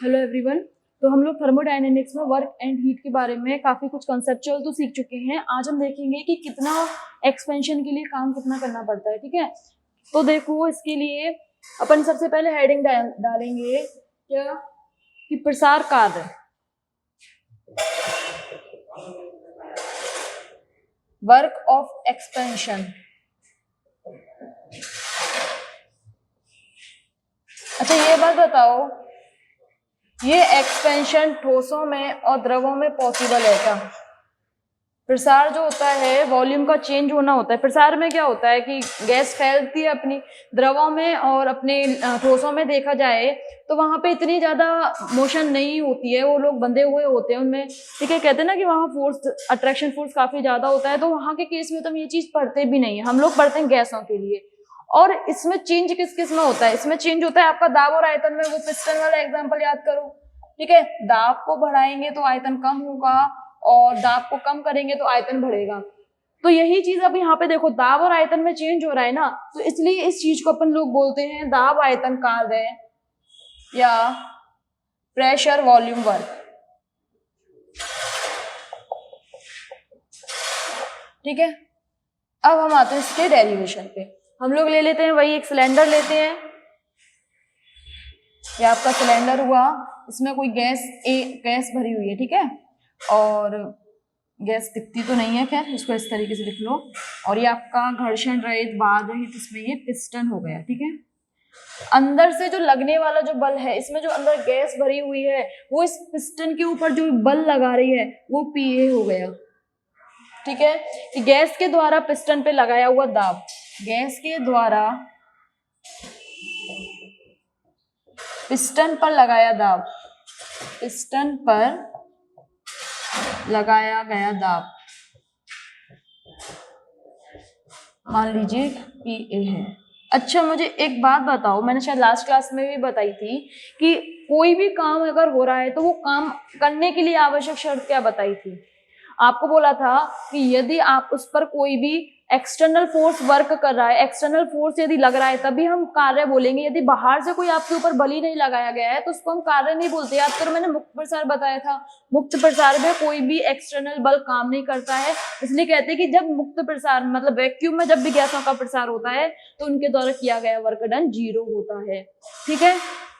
Hello everyone. तो हम लोग थर्मोडायनेमिक्स में वर्क एंड हीट के बारे में काफ़ी कुछ कंसेप्चुअल तो सीख चुके हैं। आज हम देखेंगे कि कितना एक्सपेंशन के लिए काम कितना करना पड़ता है। ठीक है, तो देखो इसके लिए अपन सबसे पहले हेडिंग डालेंगे क्या कि प्रसार कार्य, वर्क ऑफ एक्सपेंशन। अच्छा ये बात बताओ, ये एक्सपेंशन ठोसों में और द्रवों में पॉसिबल है क्या? प्रसार जो होता है वॉल्यूम का चेंज होना होता है। प्रसार में क्या होता है कि गैस फैलती है अपनी द्रवों में और अपने ठोसों में देखा जाए तो वहां पे इतनी ज्यादा मोशन नहीं होती है, वो लोग बंधे हुए होते हैं उनमें। ठीक है, कहते हैं ना कि वहाँ फोर्स, अट्रैक्शन फोर्स काफी ज्यादा होता है, तो वहां के केस में तो हम ये चीज पढ़ते भी नहीं है। हम लोग पढ़ते हैं गैसों के लिए। और इसमें चेंज किस किस में होता है? इसमें चेंज होता है आपका दाब और आयतन में। वो पिस्टन वाला एग्जाम्पल याद करो। ठीक है, दाब को बढ़ाएंगे तो आयतन कम होगा और दाब को कम करेंगे तो आयतन बढ़ेगा। तो यही चीज अब यहाँ पे देखो, दाब और आयतन में चेंज हो रहा है ना, तो इसलिए इस चीज को अपन लोग बोलते हैं दाब आयतन कार्य या प्रेशर वॉल्यूम वर्क। ठीक है, अब हम आते हैं इसके डेरिवेशन पे। हम लोग ले लेते हैं वही एक सिलेंडर लेते हैं, ये आपका सिलेंडर हुआ, इसमें कोई गैस भरी हुई है। ठीक है, और गैस दिखती तो नहीं है, खैर इसको इस तरीके से लिख लो। और ये आपका घर्षण रहित, बाध रहित, इसमें ये पिस्टन हो गया। ठीक है, अंदर से जो लगने वाला जो बल है, इसमें जो अंदर गैस भरी हुई है वो इस पिस्टन के ऊपर जो बल लगा रही है वो पीए हो गया। ठीक है, कि गैस के द्वारा पिस्टन पे लगाया हुआ दाब, गैस के द्वारा पिस्टन पर लगाया दाब, पिस्टन पर लगाया गया दाब मान लीजिए PA है। अच्छा मुझे एक बात बताओ, मैंने शायद लास्ट क्लास में भी बताई थी कि कोई भी काम अगर हो रहा है तो वो काम करने के लिए आवश्यक शर्त क्या बताई थी? आपको बोला था कि यदि आप उस पर कोई भी एक्सटर्नल फोर्स वर्क कर रहा है, एक्सटर्नल फोर्स यदि लग रहा है तभी हम कार्य बोलेंगे। यदि बाहर से कोई आपके ऊपर बल ही नहीं लगाया गया है तो उसको हम कार्य नहीं बोलते। याद करो मैंने मुक्त प्रसार बताया था, मुक्त प्रसार में कोई भी एक्सटर्नल बल काम नहीं करता है। इसलिए कहते हैं कि जब मुक्त प्रसार मतलब वैक्यूम में जब भी गैसों का प्रसार होता है तो उनके द्वारा किया गया वर्क डन 0 होता है। ठीक है,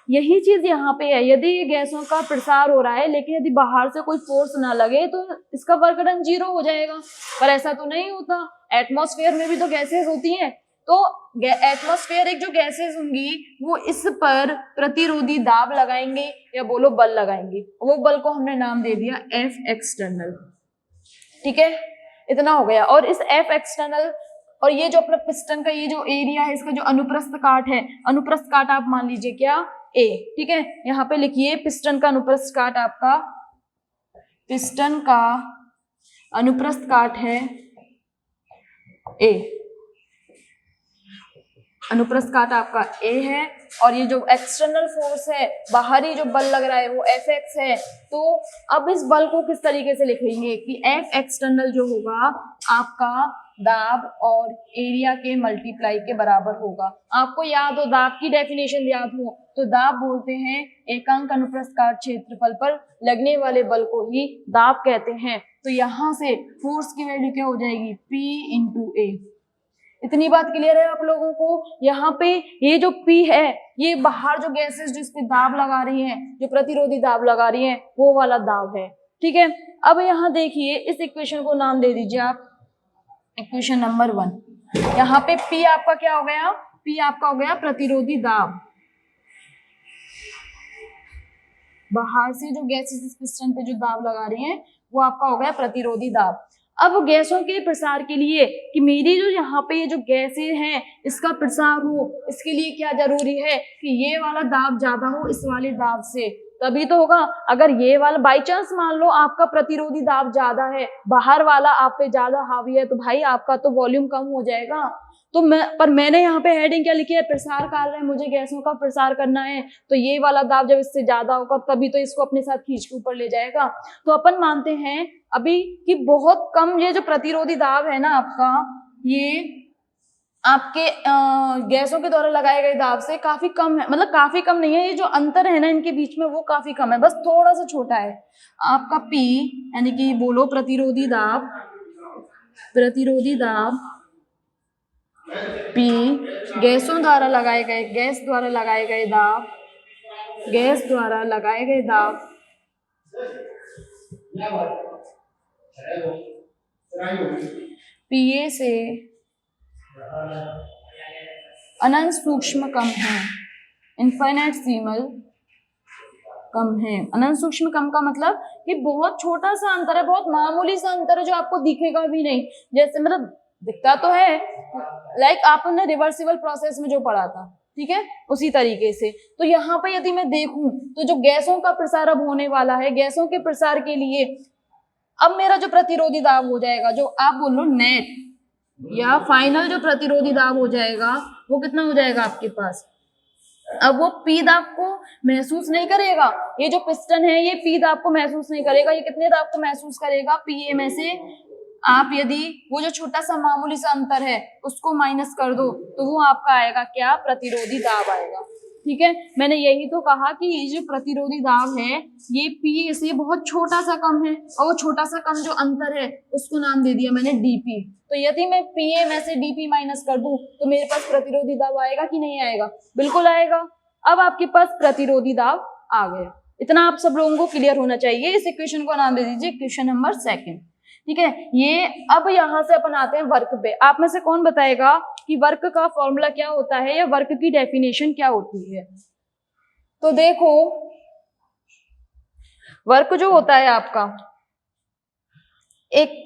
यही चीज यहाँ पे है। यदि ये गैसों का प्रसार हो रहा है लेकिन यदि बाहर से कोई फोर्स ना लगे तो इसका वर्क डन 0 हो जाएगा, पर ऐसा तो नहीं होता। एटमॉस्फेयर में भी तो गैसेस होती हैं, तो एटमॉस्फेयर एक जो गैसेस होंगी वो इस पर प्रतिरोधी दाब लगाएंगे या बोलो बल लगाएंगे। वो बल को हमने नाम दे दिया F एक्सटर्नल। ठीक है, इतना हो गया। और इस F एक्सटर्नल और ये जो अपना पिस्टन का ये जो एरिया है, इसका जो अनुप्रस्थ काट है, अनुप्रस्थ काट आप मान लीजिए क्या A। ठीक है, यहाँ पे लिखिए पिस्टन का अनुप्रस्थ काट, आपका पिस्टन का अनुप्रस्थ काट है A, अनुप्रस्थ काट आपका A है। और ये जो एक्सटर्नल फोर्स है, बाहरी जो बल लग रहा है वो Fx है। तो अब इस बल को किस तरीके से लिखेंगे कि F एक्सटर्नल जो होगा आपका दाब और एरिया के मल्टीप्लाई के बराबर होगा। आपको याद हो, दाब की डेफिनेशन याद हो तो दाब बोलते हैं एकांक अनुप्रस्थ काट क्षेत्रफल पर लगने वाले बल को ही दाब कहते हैं। तो यहां से फोर्स की वैल्यू क्या हो जाएगी, P इंटू A। इतनी बात क्लियर है आप लोगों को? यहाँ पे ये जो P है ये बाहर जो गैसेस जो इस पे दाब लगा रही हैं, जो प्रतिरोधी दाब लगा रही हैं, वो वाला दाब है। ठीक है, अब यहाँ देखिए इस इक्वेशन को नाम दे दीजिए आप इक्वेशन नंबर 1। यहाँ पे P आपका क्या हो गया, P आपका हो गया प्रतिरोधी दाब। बाहर से जो गैसेस इस पिस्टन पे जो दाब लगा रही हैं वो आपका हो गया प्रतिरोधी दाब। अब गैसों के प्रसार के लिए कि मेरी जो यहाँ पे ये जो गैसें हैं इसका प्रसार हो, इसके लिए क्या जरूरी है कि ये वाला दाब ज्यादा हो इस वाले दाब से, तभी तो होगा। अगर ये वाला बाई चांस मान लो आपका प्रतिरोधी दाब ज्यादा है, बाहर वाला आप पे ज्यादा हावी है, तो भाई आपका तो वॉल्यूम कम हो जाएगा। तो मैंने यहाँ पे हेडिंग क्या लिखी है, प्रसार कार्य है, मुझे गैसों का प्रसार करना है, तो ये वाला दाब जब इससे ज्यादा होगा तभी तो इसको अपने साथ खींच के ऊपर ले जाएगा। तो अपन मानते हैं अभी कि बहुत कम ये जो प्रतिरोधी दाब है ना आपका, ये आपके गैसों के द्वारा लगाए गए दाब से काफी कम है, मतलब काफी कम नहीं है, ये जो अंतर है ना इनके बीच में वो काफी कम है, बस थोड़ा सा छोटा है। आपका P यानी कि बोलो प्रतिरोधी दाब P गैस द्वारा लगाए गए दाब PA से अनंत सूक्ष्म कम है, इनफाइनाइटसिमल कम है। अनंत सूक्ष्म कम का मतलब कि बहुत छोटा सा अंतर है, बहुत मामूली सा अंतर है जो आपको दिखेगा भी नहीं, जैसे मतलब दिखता तो है, लाइक आपने रिवर्सिबल प्रोसेस में जो पढ़ा था, ठीक है, उसी तरीके से। तो यहाँ पे यदि मैं देखूं तो जो गैसों का प्रसार अब होने वाला है, गैसों के प्रसार के लिए अब मेरा जो प्रतिरोधी दाब हो जाएगा, जो आप बोल लो नेट या फाइनल जो प्रतिरोधी दाब हो जाएगा वो कितना हो जाएगा आपके पास। अब वो पी दाब को महसूस नहीं करेगा, ये जो पिस्टन है ये पी दाब को महसूस नहीं करेगा, ये कितने दाब को महसूस करेगा, पीए में से आप यदि वो जो छोटा सा मामूली सा अंतर है उसको माइनस कर दो तो वो आपका आएगा क्या, प्रतिरोधी दाब आएगा। ठीक है, मैंने यही तो कहा कि ये जो प्रतिरोधी दाब है ये पी से बहुत छोटा सा कम है, और वो छोटा सा कम जो अंतर है उसको नाम दे दिया मैंने डीपी। तो यदि मैं पीए में से डीपी माइनस कर दूं तो मेरे पास प्रतिरोधी दाब आएगा कि नहीं आएगा, बिल्कुल आएगा। अब आपके पास प्रतिरोधी दाब आ गया, इतना आप सब लोगों को क्लियर होना चाहिए। इस इक्वेशन को नाम दे दीजिए क्वेश्चन नंबर 2। ठीक है, ये अब यहां से अपन आते हैं वर्क पे। आप में से कौन बताएगा कि वर्क का फॉर्मूला क्या होता है या वर्क की डेफिनेशन क्या होती है। तो देखो वर्क जो होता है आपका, एक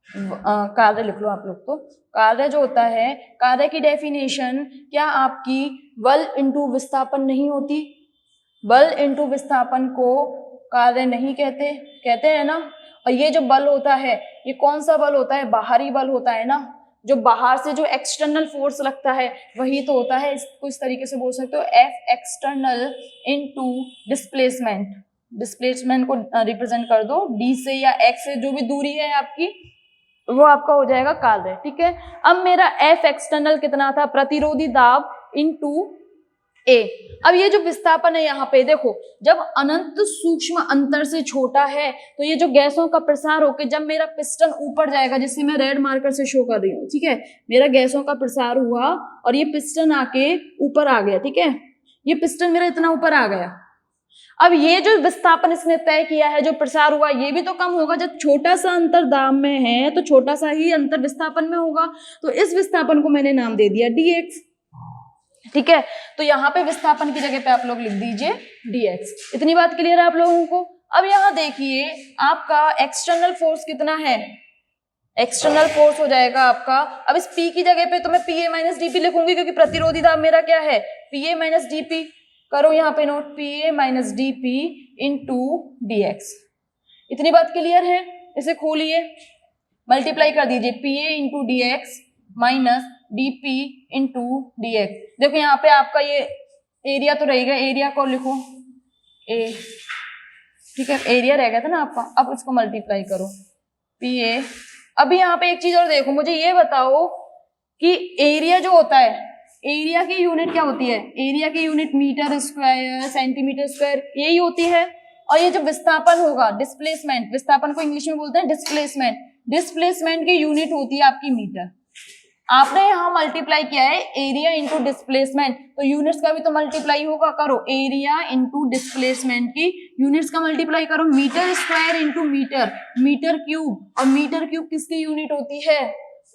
कार्य लिख लो आप लोग, तो कार्य जो होता है, कार्य की डेफिनेशन क्या आपकी बल इंटू विस्थापन नहीं होती। बल इंटू विस्थापन को कार्य नहीं कहते हैं ना। और ये जो बल होता है ये कौन सा बल होता है, बाहरी बल होता है ना, जो बाहर से जो एक्सटर्नल फोर्स लगता है वही तो होता है। इसको इस तरीके से बोल सकते हो F external into displacement. Displacement को रिप्रेजेंट कर दो डी से या एक्स से, जो भी दूरी है आपकी वो आपका हो जाएगा कार्य। ठीक है, अब मेरा एफ एक्सटर्नल कितना था, प्रतिरोधी दाब इनटू ए। अब ये जो विस्थापन है यहाँ पे देखो, जब अनंत सूक्ष्म अंतर से छोटा है तो ये जो गैसों का प्रसार होकर जब मेरा पिस्टन ऊपर जाएगा, जिससे मैं रेड मार्कर से शो कर रही हूँ, ठीक है, मेरा गैसों का प्रसार हुआ और ये पिस्टन आके ऊपर आ गया। ठीक है, ये पिस्टन मेरा इतना ऊपर आ गया। अब ये जो विस्थापन इसने तय किया है, जो प्रसार हुआ, ये भी तो कम होगा। जब छोटा सा अंतर दाब में है तो छोटा सा ही अंतर विस्थापन में होगा। तो इस विस्थापन को मैंने नाम दे दिया dx। ठीक है, तो यहाँ पे विस्थापन की जगह पे आप लोग लिख दीजिए dx। इतनी बात क्लियर है आप लोगों को। अब यहाँ देखिए आपका एक्सटर्नल फोर्स कितना है, एक्सटर्नल फोर्स हो जाएगा आपका। अब इस P की जगह पे तो मैं PA माइनस DP लिखूंगी, क्योंकि प्रतिरोधी दाब मेरा क्या है, PA माइनस DP। करो यहाँ पे note, PA minus DP into dx। इतनी बात क्लियर है, इसे खोलिए, मल्टीप्लाई कर दीजिए PA into dx minus dp into dx। देखो यहाँ पे आपका ये एरिया तो रहेगा, एरिया को लिखो a। ठीक है, एरिया रह गया था ना आपका, अब इसको मल्टीप्लाई करो PA। अभी यहाँ पे एक चीज और देखो, मुझे ये बताओ कि एरिया जो होता है, एरिया की यूनिट क्या होती है, एरिया की unit metre square, centimetre square यही होती है। और ये जो विस्थापन होगा, डिस्प्लेसमेंट, विस्थापन को इंग्लिश में बोलते हैं डिस्प्लेसमेंट, डिस्प्लेसमेंट की यूनिट होती है आपकी मीटर। आपने यहाँ मल्टीप्लाई किया है एरिया इंटू डिस्प्लेसमेंट, तो यूनिट्स का भी तो मल्टीप्लाई होगा। करो एरिया इंटू डिस्प्लेसमेंट की यूनिट्स का मल्टीप्लाई करो, metre square into metre, metre cube. और मीटर क्यूब किसकी यूनिट होती है,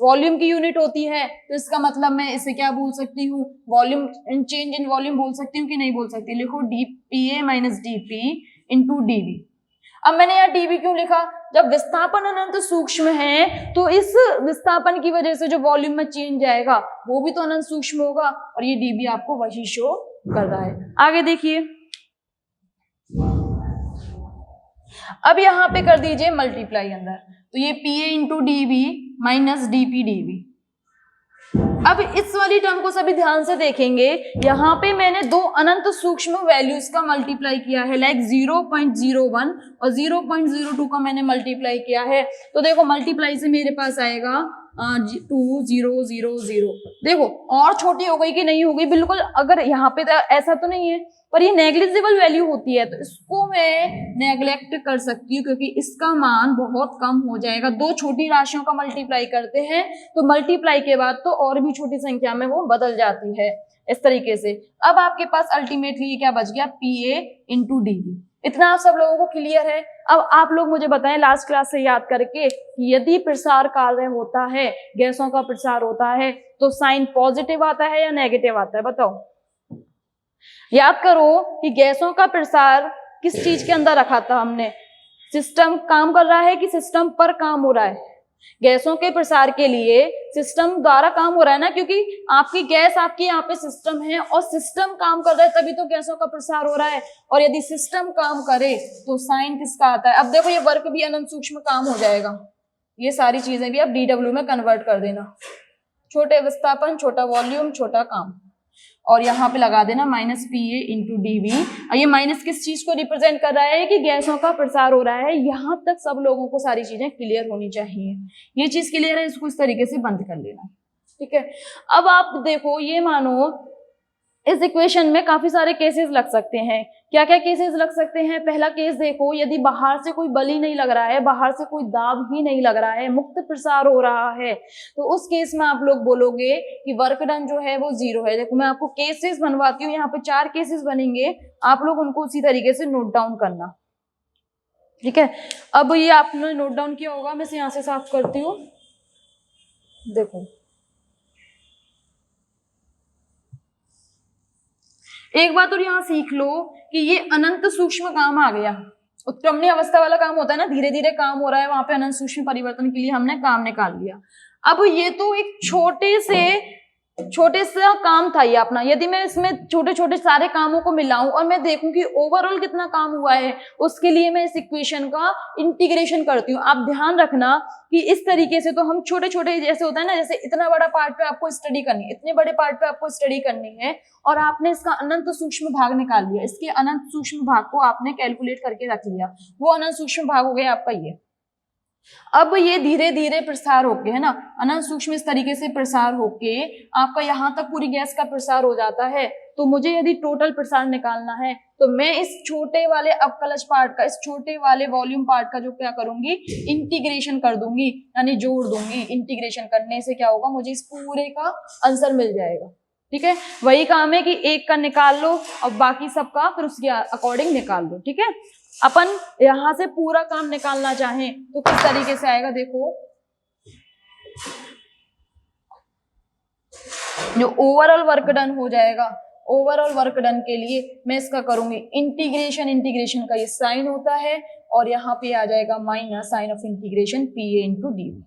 वॉल्यूम की यूनिट होती है। तो इसका मतलब मैं इसे क्या बोल सकती हूँ, वॉल्यूम, चेंज इन वॉल्यूम बोल सकती हूँ कि नहीं बोल सकती। लिखो PA minus DP into DV। अब मैंने यहाँ dV क्यों लिखा, जब विस्थापन अनंत सूक्ष्म है तो इस विस्थापन की वजह से जो वॉल्यूम में चेंज आएगा वो भी तो अनंत सूक्ष्म होगा, और ये dV आपको वही शो कर रहा है। आगे देखिए, अब यहाँ पे कर दीजिए मल्टीप्लाई अंदर, तो ये PA into DV minus DP DV। अब इस वाली टर्म को सभी ध्यान से देखेंगे, यहाँ पे मैंने दो अनंत सूक्ष्म वैल्यूज का मल्टीप्लाई किया है, लाइक 0.01 और 0.02 का मैंने मल्टीप्लाई किया है। तो देखो मल्टीप्लाई से मेरे पास आएगा 2,0,0,0 देखो और छोटी हो गई कि नहीं हो गई, बिल्कुल अगर यहाँ पे तो ऐसा तो नहीं है, पर ये नेग्लिजिबल वैल्यू होती है तो इसको मैं नेग्लेक्ट कर सकती हूँ क्योंकि इसका मान बहुत कम हो जाएगा। दो छोटी राशियों का मल्टीप्लाई करते हैं तो मल्टीप्लाई के बाद तो और भी छोटी संख्या में वो बदल जाती है इस तरीके से। अब आपके पास अल्टीमेटली क्या बच गया, PA इंटू DB। इतना आप सब लोगों को क्लियर है। अब आप लोग मुझे बताएं लास्ट क्लास से याद करके कि यदि प्रसार कार्य होता है, गैसों का प्रसार होता है तो साइन पॉजिटिव आता है या नेगेटिव आता है, बताओ। याद करो कि गैसों का प्रसार किस चीज के अंदर रखा था हमने, सिस्टम काम कर रहा है कि सिस्टम पर काम हो रहा है। गैसों के प्रसार के लिए सिस्टम द्वारा काम हो रहा है ना, क्योंकि आपकी गैस आपकी यहाँ पे सिस्टम है और सिस्टम काम कर रहा है तभी तो गैसों का प्रसार हो रहा है। और यदि सिस्टम काम करे तो साइन किसका आता है। अब देखो ये वर्क भी अनंत सूक्ष्म काम हो जाएगा, ये सारी चीजें भी आप DW में कन्वर्ट कर देना, छोटे विस्थापन, छोटा वॉल्यूम, छोटा काम, और यहाँ पे लगा देना -PA इंटू DB। और ये माइनस किस चीज को रिप्रेजेंट कर रहा है कि गैसों का प्रसार हो रहा है। यहाँ तक सब लोगों को सारी चीजें क्लियर होनी चाहिए। ये चीज क्लियर है, इसको इस तरीके से बंद कर लेना, ठीक है। अब आप देखो, ये मानो इस इक्वेशन में काफी सारे केसेस लग सकते हैं। क्या क्या केसेस लग सकते हैं? पहला केस देखो, यदि बाहर से कोई बल ही नहीं लग रहा है, बाहर से कोई दाब ही नहीं लग रहा है, मुक्त प्रसार हो रहा है, तो उस केस में आप लोग बोलोगे कि वर्क डन जो है वो 0 है। देखो मैं आपको केसेस बनवाती हूँ, यहाँ पे 4 केसेस बनेंगे, आप लोग उनको उसी तरीके से नोट डाउन करना, ठीक है। अब ये आपने नोट डाउन किया होगा, मैं इसे यहाँ से साफ करती हूँ। देखो एक बात और यहाँ सीख लो कि ये अनंत सूक्ष्म काम आ गया। उत्क्रमणीय अवस्था वाला काम होता है ना, धीरे धीरे काम हो रहा है, वहां पे अनंत सूक्ष्म परिवर्तन के लिए हमने काम निकाल लिया। अब ये तो एक छोटे सा काम था ये अपना। यदि मैं इसमें छोटे छोटे सारे कामों को मिलाऊं और मैं देखूं कि ओवरऑल कितना काम हुआ है, उसके लिए मैं इस इक्वेशन का इंटीग्रेशन करती हूँ। आप ध्यान रखना कि इस तरीके से तो हम छोटे छोटे, जैसे होता है ना, जैसे इतना बड़ा पार्ट पे आपको स्टडी करनी है, इतने बड़े पार्ट पे आपको स्टडी करनी है और आपने इसका अनंत सूक्ष्म भाग निकाल लिया, इसके अनंत सूक्ष्म भाग को आपने कैलकुलेट करके रख लिया, वो अनंत सूक्ष्म भाग हो गया आपका ये। अब ये धीरे धीरे प्रसार होके, है ना, अनंत सूक्ष्म इस तरीके से प्रसार होके आपका यहाँ तक पूरी गैस का प्रसार हो जाता है। तो मुझे यदि टोटल प्रसार निकालना है तो मैं इस छोटे वाले अवकलज पार्ट का, इस छोटे वाले वॉल्यूम पार्ट का जो क्या करूंगी, इंटीग्रेशन कर दूंगी, यानी जोड़ दूंगी। इंटीग्रेशन करने से क्या होगा, मुझे इस पूरे का आंसर मिल जाएगा, ठीक है। वही काम है कि एक का निकाल लो और बाकी सबका फिर उसके अकॉर्डिंग निकाल लो, ठीक है। अपन यहां से पूरा काम निकालना चाहें तो किस तरीके से आएगा, देखो जो ओवरऑल वर्क डन हो जाएगा, ओवरऑल वर्क डन के लिए मैं इसका करूंगी इंटीग्रेशन, इंटीग्रेशन का ये साइन होता है और यहाँ पे आ जाएगा minus sign of integration PA into DB।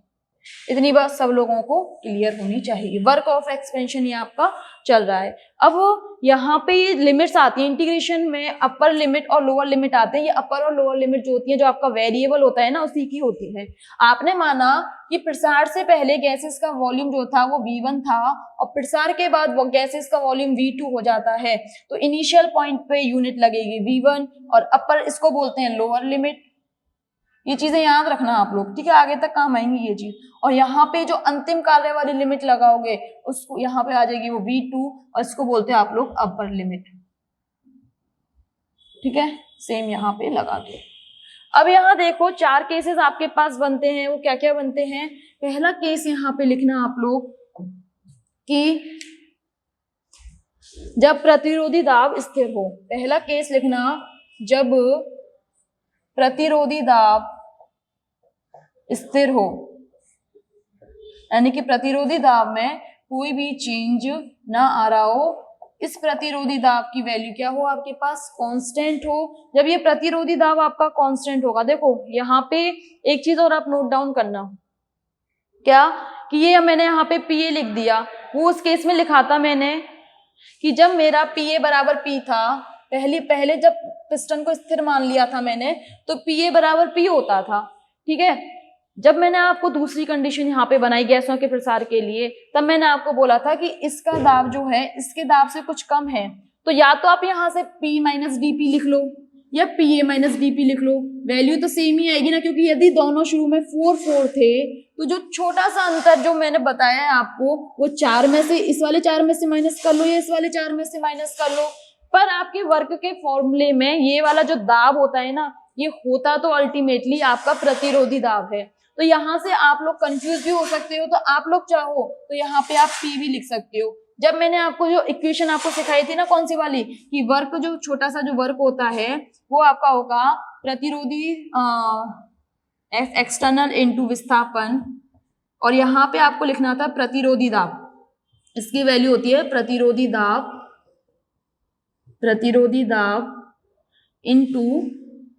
इतनी बात सब लोगों को क्लियर होनी चाहिए। वर्क ऑफ एक्सपेंशन ये आपका चल रहा है। अब यहाँ पे ये लिमिट्स आती है इंटीग्रेशन में, अपर लिमिट और लोअर लिमिट आते हैं। ये अपर और लोअर लिमिट जो होती है, जो आपका वेरिएबल होता है ना, उसी की होती है। आपने माना कि प्रसार से पहले गैसेस का वॉल्यूम जो था वो V1 था और प्रसार के बाद वो गैसेस का वॉल्यूम V2 हो जाता है, तो इनिशियल पॉइंट पे यूनिट लगेगी V1 और अपर इसको बोलते हैं लोअर लिमिट। ये चीजें याद रखना आप लोग, ठीक है, आगे तक काम आएंगी ये चीज। और यहाँ पे जो अंतिम कार्य वाली लिमिट लगाओगे उसको यहाँ पे आ जाएगी वो V2 और इसको बोलते हैं आप लोग अपर लिमिट, ठीक है। सेम यहाँ पे लगा दो। अब यहाँ देखो 4 केसेस आपके पास बनते हैं, वो क्या क्या बनते हैं। पहला केस यहाँ पे लिखना आप लोग कि जब प्रतिरोधी दाब स्थिर हो। पहला केस लिखना जब प्रतिरोधी दाब स्थिर हो, यानी कि प्रतिरोधी दाब में कोई भी चेंज ना आ रहा हो। इस प्रतिरोधी दाब की वैल्यू क्या हो, आपके पास कांस्टेंट हो। जब ये प्रतिरोधी दाब आपका कांस्टेंट होगा, देखो यहाँ पे एक चीज और आप नोट डाउन करना, क्या कि ये मैंने यहाँ पे PA लिख दिया, वो उस केस में लिखा था मैंने कि जब मेरा PA बराबर P था, पहले जब पिस्टन को स्थिर मान लिया था मैंने, तो PA बराबर P होता था, ठीक है। जब मैंने आपको दूसरी कंडीशन यहाँ पे बनाई गैसों के प्रसार के लिए, तब मैंने आपको बोला था कि इसका दाब जो है इसके दाब से कुछ कम है, तो या तो आप यहाँ से P - DP लिख लो, या PA माइनस DP लिख लो, वैल्यू तो सेम ही आएगी ना, क्योंकि यदि दोनों शुरू में 4 4 थे तो जो छोटा सा अंतर जो मैंने बताया है आपको वो 4 में से, इस वाले 4 में से माइनस कर लो या इस वाले 4 में से माइनस कर लो। पर आपके वर्क के फॉर्मूले में ये वाला जो दाब होता है ना, ये होता तो अल्टीमेटली आपका प्रतिरोधी दाब है। तो यहाँ से आप लोग कंफ्यूज भी हो सकते हो, तो आप लोग चाहो तो यहाँ पे आप P भी लिख सकते हो। जब मैंने आपको जो इक्वेशन आपको सिखाई थी ना, कौन सी वाली, कि वर्क जो छोटा सा जो वर्क होता है वो आपका होगा प्रतिरोधी एक्सटर्नल इनटू विस्थापन, और यहाँ पे आपको लिखना था प्रतिरोधी दाब। इसकी वैल्यू होती है प्रतिरोधी दाब इनटू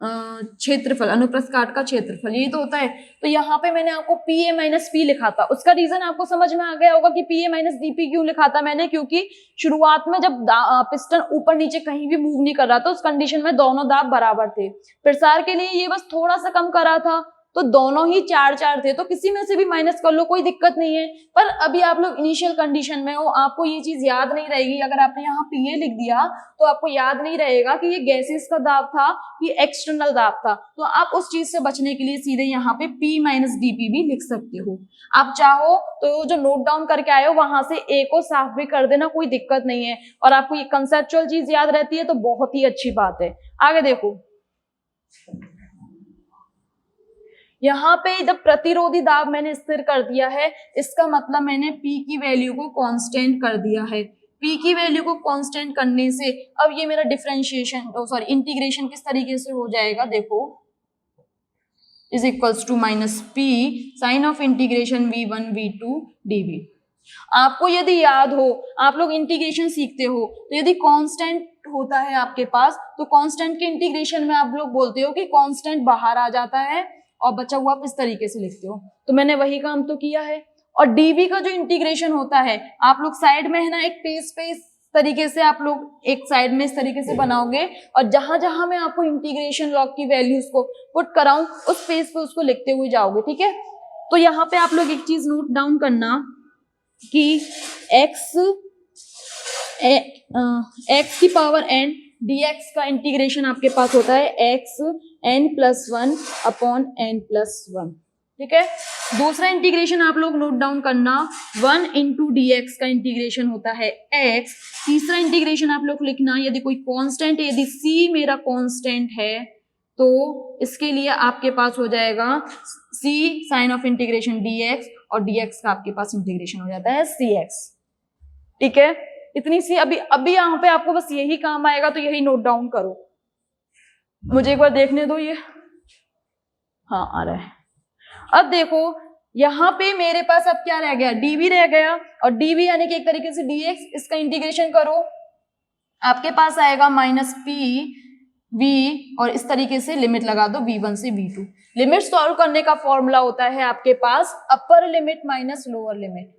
क्षेत्रफल, अनुप्रस्थ काट का क्षेत्रफल, ये तो होता है। तो यहाँ पे मैंने आपको PA माइनस P लिखा था, उसका रीजन आपको समझ में आ गया होगा कि PA माइनस DP क्यों लिखा था मैंने, क्योंकि शुरुआत में जब पिस्टन ऊपर नीचे कहीं भी मूव नहीं कर रहा था, उस कंडीशन में दोनों दाब बराबर थे। प्रसार के लिए ये बस थोड़ा सा कम करा था, तो दोनों ही 4 4 थे, तो किसी में से भी माइनस कर लो, कोई दिक्कत नहीं है। पर अभी आप लोग इनिशियल कंडीशन में हो, आपको ये चीज याद नहीं रहेगी। अगर आपने यहाँ PA लिख दिया तो आपको याद नहीं रहेगा कि ये गैसेस का दाब था कि एक्सटर्नल दाब था। तो आप उस चीज से बचने के लिए सीधे यहाँ पे P माइनस DP भी लिख सकते हो। आप चाहो तो जो नोट डाउन करके आए हो वहां से A को साफ भी कर देना, कोई दिक्कत नहीं है। और आपको ये कंसेप्चुअल चीज याद रहती है तो बहुत ही अच्छी बात है। आगे देखो, यहाँ पे जब प्रतिरोधी दाब मैंने स्थिर कर दिया है, इसका मतलब मैंने P की वैल्यू को कांस्टेंट कर दिया है। P की वैल्यू को कांस्टेंट करने से अब ये मेरा डिफरेंशिएशन इंटीग्रेशन किस तरीके से हो जाएगा, देखो, is equals to minus P sign of integration V1 V2 dV। आपको यदि याद हो, आप लोग इंटीग्रेशन सीखते हो, तो यदि कांस्टेंट होता है आपके पास, तो कांस्टेंट के इंटीग्रेशन में आप लोग बोलते हो कि कांस्टेंट बाहर आ जाता है और बचा हुआ आप इस तरीके से लिखते हो। तो मैंने वही काम तो किया है। और डीवी का जो इंटीग्रेशन होता है, आप लोग साइड में है ना एक पेज पे इस तरीके से आप लोग एक साइड में इस तरीके से बनाओगे, और जहां जहां मैं आपको इंटीग्रेशन लॉग की वैल्यूज को पुट कराऊं उस पेज पे उसको लिखते हुए जाओगे, ठीक है। तो यहाँ पे आप लोग एक चीज नोट डाउन करना कि x की पावर n dx का इंटीग्रेशन आपके पास होता है x n+1 अपॉन n+1, ठीक है। दूसरा इंटीग्रेशन आप लोग नोट डाउन करना, 1 इंटू dx का इंटीग्रेशन होता है x। तीसरा इंटीग्रेशन आप लोग लिखना, यदि कोई कांस्टेंट, यदि c मेरा कांस्टेंट है तो इसके लिए आपके पास हो जाएगा c sign of integration dx, और dx का आपके पास इंटीग्रेशन हो जाता है cx, ठीक है। इतनी सी अभी यहाँ पे आपको बस यही काम आएगा, तो यही नोट डाउन करो। मुझे एक बार देखने दो, ये हाँ आ रहा है। अब देखो यहाँ पे मेरे पास अब क्या रह गया, dv रह गया, और dv यानी कि एक तरीके से dx, इसका इंटीग्रेशन करो, आपके पास आएगा माइनस p v, और इस तरीके से लिमिट लगा दो v1 से v2। लिमिट सॉल्व करने का फॉर्मूला होता है आपके पास upper limit minus lower limit,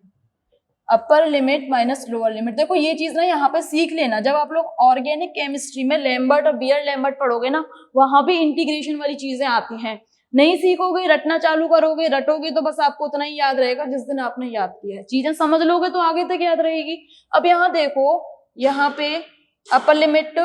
upper limit minus lower limit. देखो ये चीज ना यहाँ पे सीख लेना, जब आप लोग ऑर्गेनिक केमिस्ट्री में लैम्बर्ट और बियर लैम्बर्ट पढ़ोगे ना, वहां भी इंटीग्रेशन वाली चीजें आती हैं। नहीं सीखोगे, रटना चालू करोगे, रटोगे तो बस आपको उतना ही याद रहेगा जिस दिन आपने याद किया है। चीजें समझ लोगे तो आगे तक याद रहेगी। अब यहाँ देखो, यहाँ पे अपर लिमिट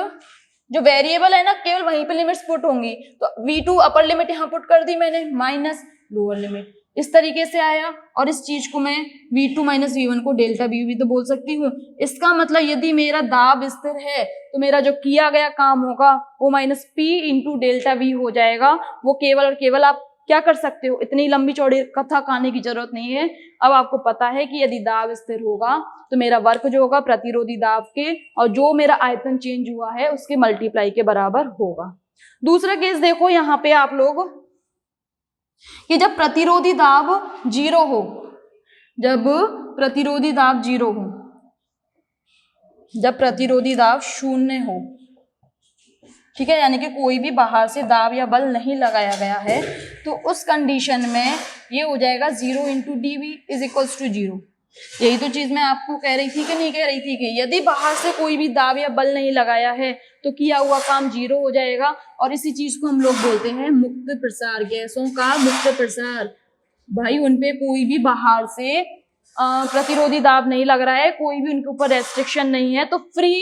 जो वेरिएबल है ना, केवल वहीं पे लिमिट्स पुट होंगी, तो v2 अपर लिमिट यहाँ पुट कर दी मैंने, माइनस लोअर लिमिट इस तरीके से आया, और इस चीज को मैं v2 माइनस v1 को डेल्टा v भी तो बोल सकती हूँ। इसका मतलब यदि मेरा दाब स्थिर है तो मेरा जो किया गया काम होगा वो minus p into delta v हो जाएगा। वो केवल और केवल आप क्या कर सकते हो, इतनी लंबी चौड़ी कथा कहने की जरूरत नहीं है। अब आपको पता है कि यदि दाब स्थिर होगा तो मेरा वर्क जो होगा प्रतिरोधी दाब के और जो मेरा आयतन चेंज हुआ है उसके मल्टीप्लाई के बराबर होगा। दूसरा केस देखो यहाँ पे आप लोग कि जब प्रतिरोधी दाब 0 हो, जब प्रतिरोधी दाब 0 हो, जब प्रतिरोधी दाब 0 हो, ठीक है, यानी कि कोई भी बाहर से दाब या बल नहीं लगाया गया है, तो उस कंडीशन में ये हो जाएगा 0 into dv is equals to 0। यही तो चीज मैं आपको कह रही थी कि नहीं कह रही थी कि यदि बाहर से कोई भी दाब या बल नहीं लगाया है तो किया हुआ काम 0 हो जाएगा। और इसी चीज को हम लोग बोलते हैं मुक्त प्रसार, गैसों का मुक्त प्रसार। भाई उनपे कोई भी बाहर से प्रतिरोधी दाब नहीं लग रहा है, कोई भी उनके ऊपर रेस्ट्रिक्शन नहीं है, तो फ्री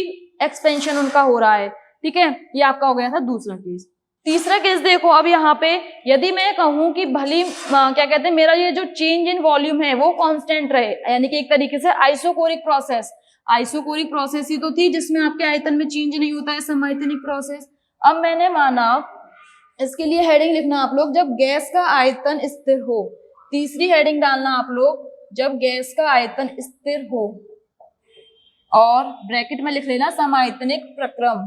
एक्सपेंशन उनका हो रहा है, ठीक है, ये आपका हो गया था दूसरा केस। तीसरा केस देखो, अब यहाँ पे यदि मैं कहूं कि भली क्या कहते हैं मेरा ये जो चेंज इन वॉल्यूम है वो कांस्टेंट रहे, यानी कि एक तरीके से आइसोकोरिक प्रोसेस, आइसोकोरिक प्रोसेस ही तो थी जिसमें आपके आयतन में चेंज नहीं होता है, समआयतनिक प्रोसेस। अब मैंने माना, इसके लिए हेडिंग लिखना आप लोग, जब गैस का आयतन स्थिर हो। तीसरी हेडिंग डालना आप लोग, जब गैस का आयतन स्थिर हो, और ब्रैकेट में लिख लेना समआयतनिक प्रक्रम,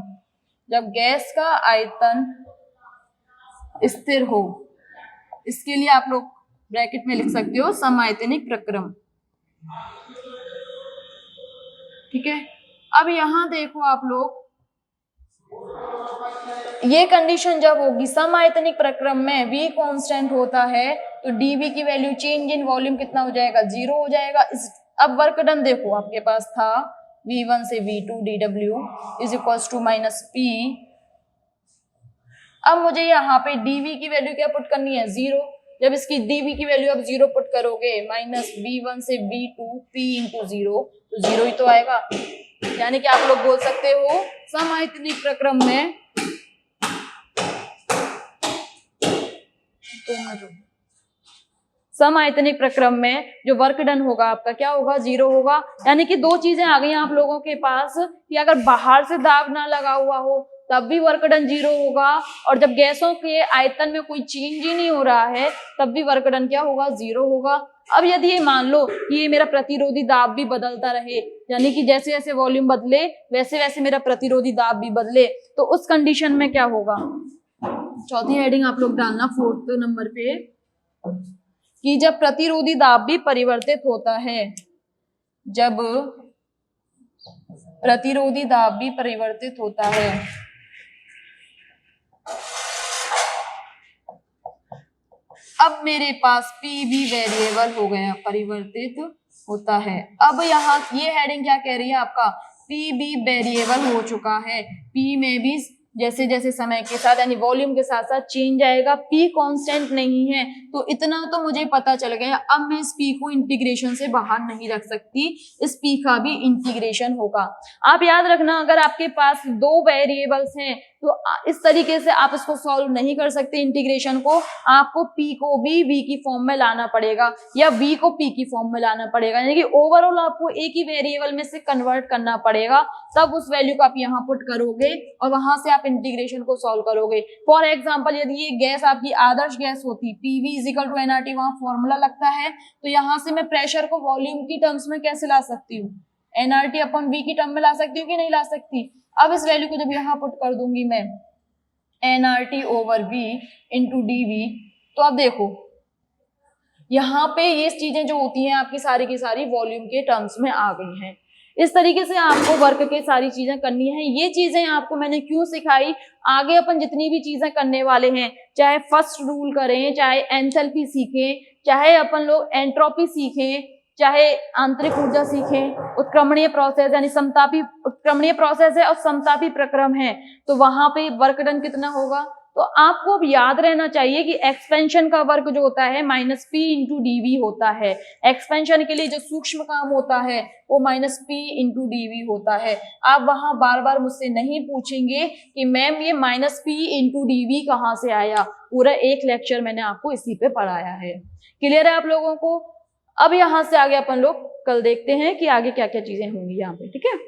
जब गैस का आयतन स्थिर हो। इसके लिए आप लोग ब्रैकेट में लिख सकते हो समआयतनिक प्रक्रम, ठीक है। अब यहां देखो आप लोग, ये कंडीशन जब होगी समआयतनिक प्रक्रम में v कांस्टेंट होता है तो dv की वैल्यू चेंज इन वॉल्यूम कितना हो जाएगा, 0 हो जाएगा। अब वर्क डन देखो, आपके पास था v1 से v2 dw is equals to minus p। अब मुझे यहाँ पे dv की वैल्यू क्या पुट करनी है, 0। जब इसकी dv की वैल्यू अब 0 पुट करोगे, माइनस v1 से v2 p इंटू 0, तो 0 ही तो आएगा। यानी कि आप लोग बोल सकते हो समआयतनिक प्रक्रम में समआयतनिक प्रक्रम में जो वर्क डन होगा आपका क्या होगा, 0 होगा। यानी कि दो चीजें आ गई आप लोगों के पास कि अगर बाहर से दाब ना लगा हुआ हो तब भी वर्क डन 0 होगा, और जब गैसों के आयतन में कोई चेंज ही नहीं हो रहा है तब भी वर्क डन क्या होगा, 0 होगा। अब यदि ये मान लो कि ये मेरा प्रतिरोधी दाब भी बदलता रहे, यानी कि जैसे जैसे वॉल्यूम बदले वैसे वैसे मेरा प्रतिरोधी दाब भी बदले, तो उस कंडीशन में क्या होगा। चौथी हेडिंग आप लोग डालना 4th नंबर पे, कि जब प्रतिरोधी दाब भी परिवर्तित होता है, जब प्रतिरोधी दाब भी परिवर्तित होता है, अब मेरे पास P भी वेरिएबल हो गया, परिवर्तित होता है। अब यहाँ ये हेडिंग क्या कह रही है आपका, P भी वेरिएबल हो चुका है, P में भी जैसे जैसे समय के साथ यानी वॉल्यूम के साथ साथ चेंज आएगा, P कांस्टेंट नहीं है। तो इतना तो मुझे पता चल गया। अब मैं इस P को इंटीग्रेशन से बाहर नहीं रख सकती, इस P का भी इंटीग्रेशन होगा। आप याद रखना, अगर आपके पास दो वेरिएबल्स हैं तो इस तरीके से आप इसको सॉल्व नहीं कर सकते इंटीग्रेशन को। आपको P को भी V की फॉर्म में लाना पड़ेगा या V को P की फॉर्म में लाना पड़ेगा, यानी कि ओवरऑल आपको एक ही वेरिएबल में से कन्वर्ट करना पड़ेगा, तब उस वैल्यू को आप यहाँ पुट करोगे और वहां से आप इंटीग्रेशन को सॉल्व करोगे। फॉर एग्जाम्पल, यदि ये गैस आपकी आदर्श गैस होती, PV इक्वल टू nRT, वहां फॉर्मूला लगता है, तो यहाँ से मैं प्रेशर को वॉल्यूम की टर्म्स में कैसे ला सकती हूँ, nRT अपॉन V की टर्म में ला सकती हूँ कि नहीं ला सकती। अब इस वैल्यू को जब यहाँ पुट कर दूंगी मैं, nRT over V into dV, तो अब देखो यहाँ पे ये चीजें जो होती हैं आपकी सारी की सारी वॉल्यूम के टर्म्स में आ गई हैं। इस तरीके से आपको वर्क के सारी चीजें करनी है। ये चीजें आपको मैंने क्यों सिखाई, आगे अपन जितनी भी चीजें करने वाले हैं, चाहे फर्स्ट रूल करें, चाहे एंथैल्पी सीखें, चाहे अपन लोग एंट्रोपी सीखें, चाहे आंतरिक ऊर्जा सीखें, उत्क्रमणीय प्रोसेस यानी समतापी उत्क्रमणीय प्रोसेस है और समतापी प्रक्रम है, तो वहां पे वर्क डन कितना होगा। तो आपको अब याद रहना चाहिए कि एक्सपेंशन का वर्क जो होता है माइनस P इंटू dV होता है। एक्सपेंशन के लिए जो सूक्ष्म काम होता है वो माइनस P इंटू dV होता है। आप वहां बार बार मुझसे नहीं पूछेंगे कि मैम ये माइनस P इंटू dV कहाँ से आया, पूरा एक लेक्चर मैंने आपको इसी पे पढ़ाया है। क्लियर है आप लोगों को। अब यहाँ से आगे अपन लोग कल देखते हैं कि आगे क्या क्या चीजें होंगी यहाँ पे, ठीक है।